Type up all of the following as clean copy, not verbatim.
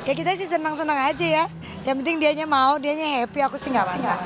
Ya kita sih senang-senang aja ya. Yang penting dianya mau, dianya happy, aku sih nggak masalah.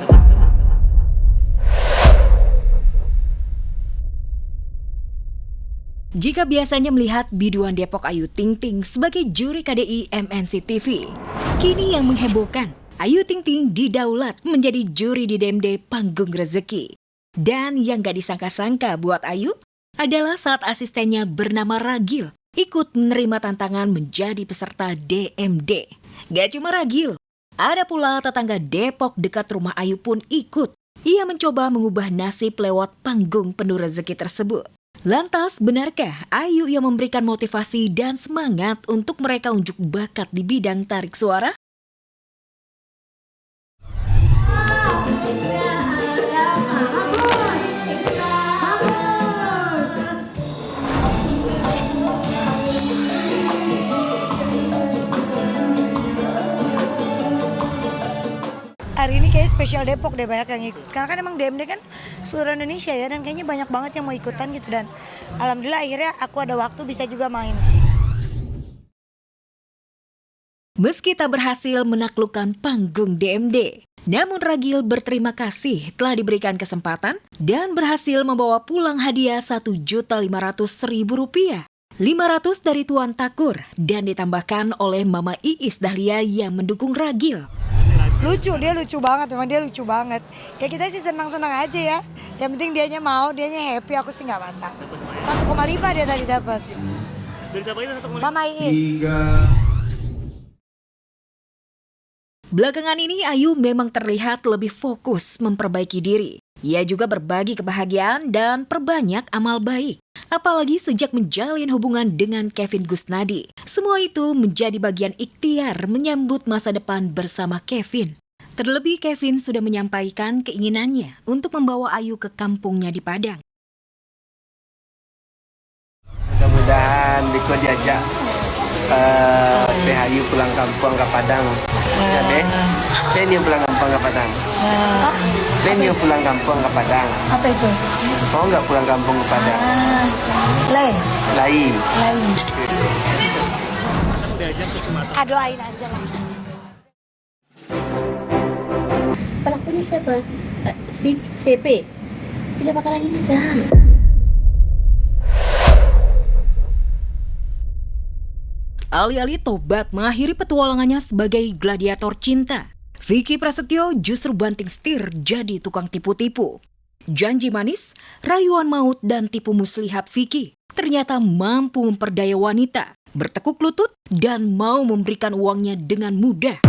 Jika biasanya melihat biduan Depok Ayu Ting Ting sebagai juri KDI MNC TV, kini yang menghebohkan, Ayu Ting Ting didaulat menjadi juri di DMD Panggung Rezeki. Dan yang gak disangka-sangka buat Ayu adalah saat asistennya bernama Ragil ikut menerima tantangan menjadi peserta DMD. Gak cuma Ragil, ada pula tetangga Depok dekat rumah Ayu pun ikut. Ia mencoba mengubah nasib lewat panggung penuh rezeki tersebut. Lantas, benarkah Ayu yang memberikan motivasi dan semangat untuk mereka unjuk bakat di bidang tarik suara? Hari ini kayak spesial Depok deh, banyak yang ikut. Karena kan emang DMD kan seluruh Indonesia ya, dan kayaknya banyak banget yang mau ikutan gitu. Dan alhamdulillah akhirnya aku ada waktu bisa juga main sih. Meski tak berhasil menaklukkan panggung DMD, namun Ragil berterima kasih telah diberikan kesempatan dan berhasil membawa pulang hadiah Rp1.500.000. 500 dari Tuan Takur dan ditambahkan oleh Mama Iis Dahlia yang mendukung Ragil. Lucu, dia lucu banget, memang dia lucu banget. Kayak kita sih senang-senang aja ya. Yang penting dianya mau, dianya happy, aku sih nggak masalah. 1,5 dia tadi dapat. Dari siapa itu 1,5? Mama Iis. Belakangan ini Ayu memang terlihat lebih fokus memperbaiki diri. Ia juga berbagi kebahagiaan dan perbanyak amal baik. Apalagi sejak menjalin hubungan dengan Kevin Gusnadi. Semua itu menjadi bagian ikhtiar menyambut masa depan bersama Kevin. Terlebih Kevin sudah menyampaikan keinginannya untuk membawa Ayu ke kampungnya di Padang. Mudah-mudahan Diko diajak Teh Ayu pulang kampung ke Padang. Ya deh, Teh pulang kampung ke Padang. Teh pulang kampung ke Padang. Apa itu? Mau nggak pulang kampung ke Padang? Lain. Lain. Kan diajak ke Sumatera. Doain aja lah. Pelakunya siapa? VP. Tidak bakalan bisa. Alih-alih tobat mengakhiri petualangannya sebagai gladiator cinta, Vicky Prasetyo justru banting setir jadi tukang tipu-tipu. Janji manis, rayuan maut dan tipu muslihat Vicky ternyata mampu memperdaya wanita, bertekuk lutut dan mau memberikan uangnya dengan mudah.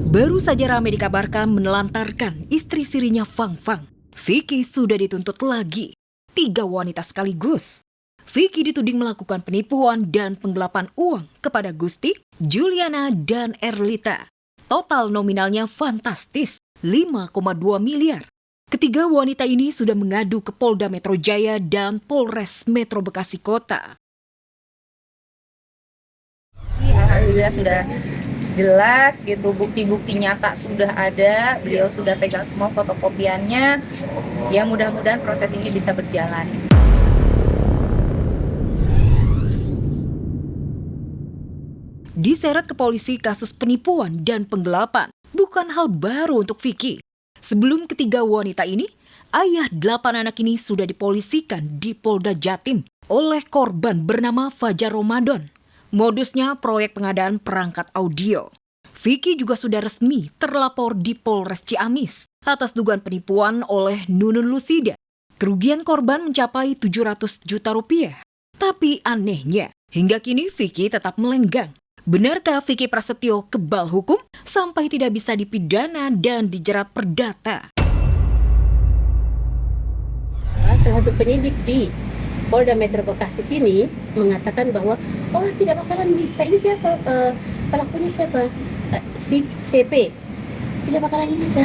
Baru saja ramai dikabarkan menelantarkan istri sirinya Fang Fang. Vicky sudah dituntut lagi, 3 wanita sekaligus. Vicky dituding melakukan penipuan dan penggelapan uang kepada Gusti, Juliana, dan Erlita. Total nominalnya fantastis, 5,2 miliar. Ketiga wanita ini sudah mengadu ke Polda Metro Jaya dan Polres Metro Bekasi Kota. Alhamdulillah sudah jelas gitu, bukti-bukti nyata sudah ada, beliau sudah pegang semua fotokopiannya. Ya mudah-mudahan proses ini bisa berjalan. Diseret ke polisi kasus penipuan dan penggelapan bukan hal baru untuk Vicky. Sebelum ketiga wanita ini, ayah 8 anak ini sudah dipolisikan di Polda Jatim oleh korban bernama Fajar Ramadan. Modusnya proyek pengadaan perangkat audio. Vicky juga sudah resmi terlapor di Polres Ciamis atas dugaan penipuan oleh Nunun Lusida. Kerugian korban mencapai 700 juta rupiah. Tapi anehnya, hingga kini Vicky tetap melenggang. Benarkah Vicky Prasetyo kebal hukum sampai tidak bisa dipidana dan dijerat perdata? Salah satu penyidik di Polda Metro Bekasi sini mengatakan bahwa tidak bakalan bisa. Ini siapa? Pelakunya siapa? VP. Tidak bakalan bisa.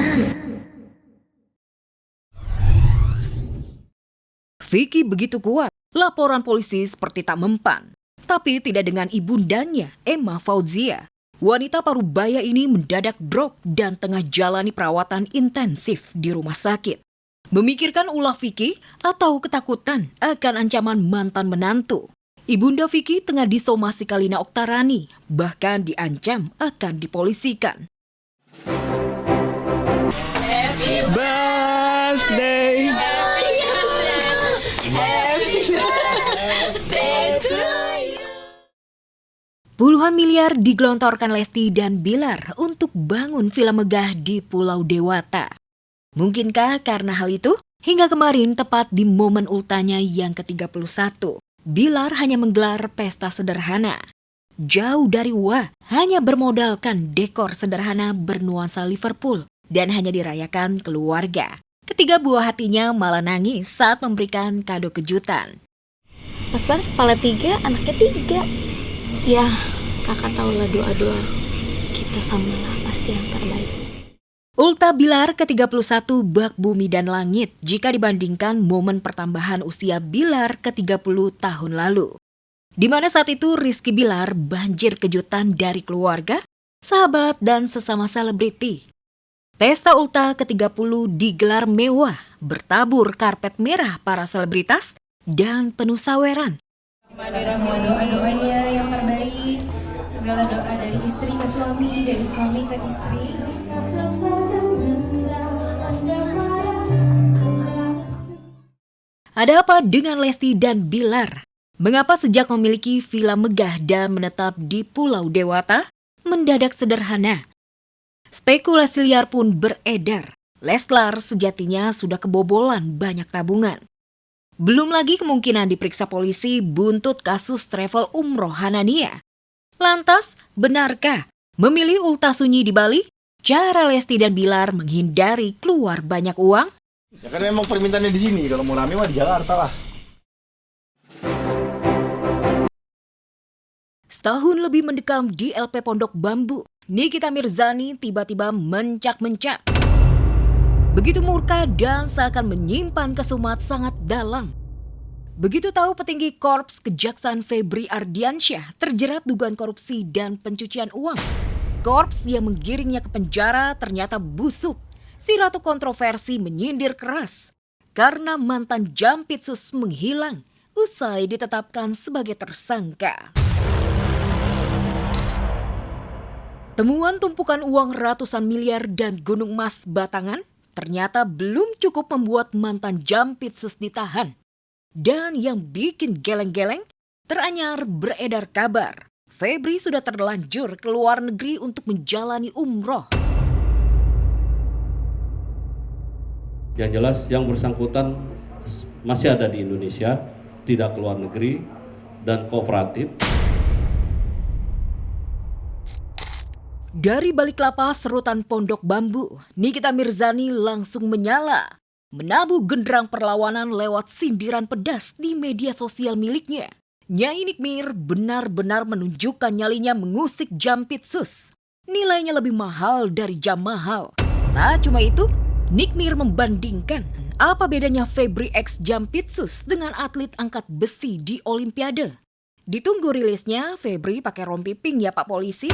Vicky begitu kuat, laporan polisi seperti tak mempan. Tapi tidak dengan ibundanya, Emma Fauzia. Wanita parubaya ini mendadak drop dan tengah jalani perawatan intensif di rumah sakit. Memikirkan ulah Vicky atau ketakutan akan ancaman mantan menantu. Ibunda Vicky tengah disomasi Kalina Oktarani, bahkan diancam akan dipolisikan. Birthday. Puluhan miliar digelontorkan Lesti dan Bilar untuk bangun villa megah di Pulau Dewata. Mungkinkah karena hal itu, hingga kemarin tepat di momen ultanya yang ke-31, Bilar hanya menggelar pesta sederhana. Jauh dari wah, hanya bermodalkan dekor sederhana bernuansa Liverpool dan hanya dirayakan keluarga. Ketiga buah hatinya malah nangis saat memberikan kado kejutan. Pas banget kepala 3, anaknya 3. Ya, kakak tahulah doa-doa kita samalah pasti yang terbaik. Ulta Bilar ke-31 bak bumi dan langit jika dibandingkan momen pertambahan usia Bilar ke-30 tahun lalu. Di mana saat itu Rizky Bilar banjir kejutan dari keluarga, sahabat, dan sesama selebriti. Pesta Ulta ke-30 digelar mewah, bertabur karpet merah para selebritas, dan penuh saweran. Doa-doanya yang terbaik, segala doa dari istri ke suami, dari suami ke istri. Ada apa dengan Lesti dan Bilar? Mengapa sejak memiliki villa megah dan menetap di Pulau Dewata, mendadak sederhana? Spekulasi liar pun beredar. Leslar sejatinya sudah kebobolan banyak tabungan. Belum lagi kemungkinan diperiksa polisi buntut kasus travel umroh Hanania. Lantas, benarkah memilih ulta sunyi di Bali? Cara Lesti dan Bilar menghindari keluar banyak uang? Ya kan memang permintaannya di sini, kalau mau rame mah di Jakarta lah. Setahun lebih mendekam di LP Pondok Bambu, Nikita Mirzani tiba-tiba mencak-mencak. Begitu murka dan seakan menyimpan kesumat sangat dalam. Begitu tahu petinggi Korps Kejaksaan Febri Ardiansyah terjerat dugaan korupsi dan pencucian uang. Korps yang menggiringnya ke penjara ternyata busuk. Si ratu kontroversi menyindir keras karena mantan Jampitsus menghilang usai ditetapkan sebagai tersangka. Temuan tumpukan uang ratusan miliar dan gunung emas batangan ternyata belum cukup membuat mantan Jampitsus ditahan. Dan yang bikin geleng-geleng, teranyar beredar kabar Febri sudah terlanjur ke luar negeri untuk menjalani umroh. Yang jelas yang bersangkutan masih ada di Indonesia, tidak ke luar negeri dan kooperatif. Dari balik lapas serutan Pondok Bambu, Nikita Mirzani langsung menyala. Menabuh genderang perlawanan lewat sindiran pedas di media sosial miliknya. Nyai Nikmir benar-benar menunjukkan nyalinya mengusik Jampitsus. Nilainya lebih mahal dari jam mahal. Tak cuma itu, Nikmir membandingkan apa bedanya Febri X Jampitsus dengan atlet angkat besi di Olimpiade. Ditunggu rilisnya, Febri pakai rompi pink ya Pak Polisi.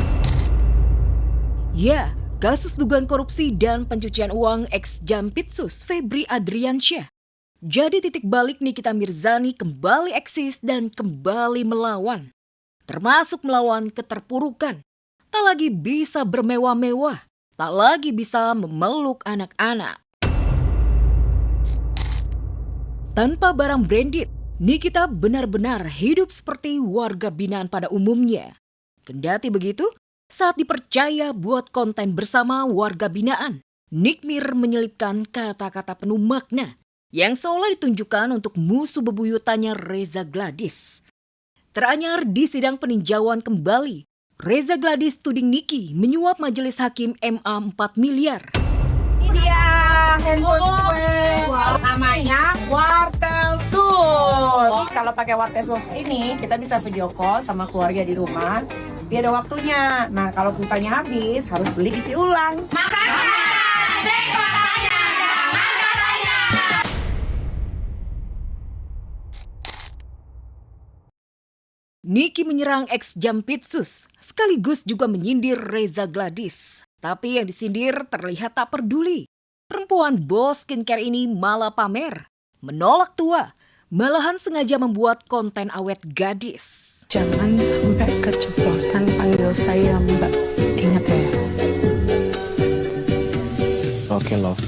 Ya, kasus dugaan korupsi dan pencucian uang ex-Jampitsus Febri Adriansyah. Jadi titik balik Nikita Mirzani kembali eksis dan kembali melawan. Termasuk melawan keterpurukan. Tak lagi bisa bermewah-mewah. Tak lagi bisa memeluk anak-anak. Tanpa barang branded, Nikita benar-benar hidup seperti warga binaan pada umumnya. Kendati begitu, saat dipercaya buat konten bersama warga binaan, Nikmir menyelipkan kata-kata penuh makna yang seolah ditunjukkan untuk musuh bebuyutannya Reza Gladys. Teranyar di sidang peninjauan kembali, Reza Gladys tuding Niki menyuap majelis hakim MA 4 miliar. Ini dia handphone gue, namanya Wartel Sus. Kalau pakai Wartel Sus ini kita bisa video call sama keluarga di rumah. Dia ada waktunya. Nah kalau pulsanya habis harus beli isi ulang. Makanya cek warnanya, jangan katanya. Niki menyerang ex-Jampitsus, sekaligus juga menyindir Reza Gladys. Tapi yang disindir terlihat tak peduli. Perempuan bos skincare ini malah pamer, menolak tua, malahan sengaja membuat konten awet gadis. Jangan sampai keceplosan panggil saya Mbak. Ingat ya. Oke, Love.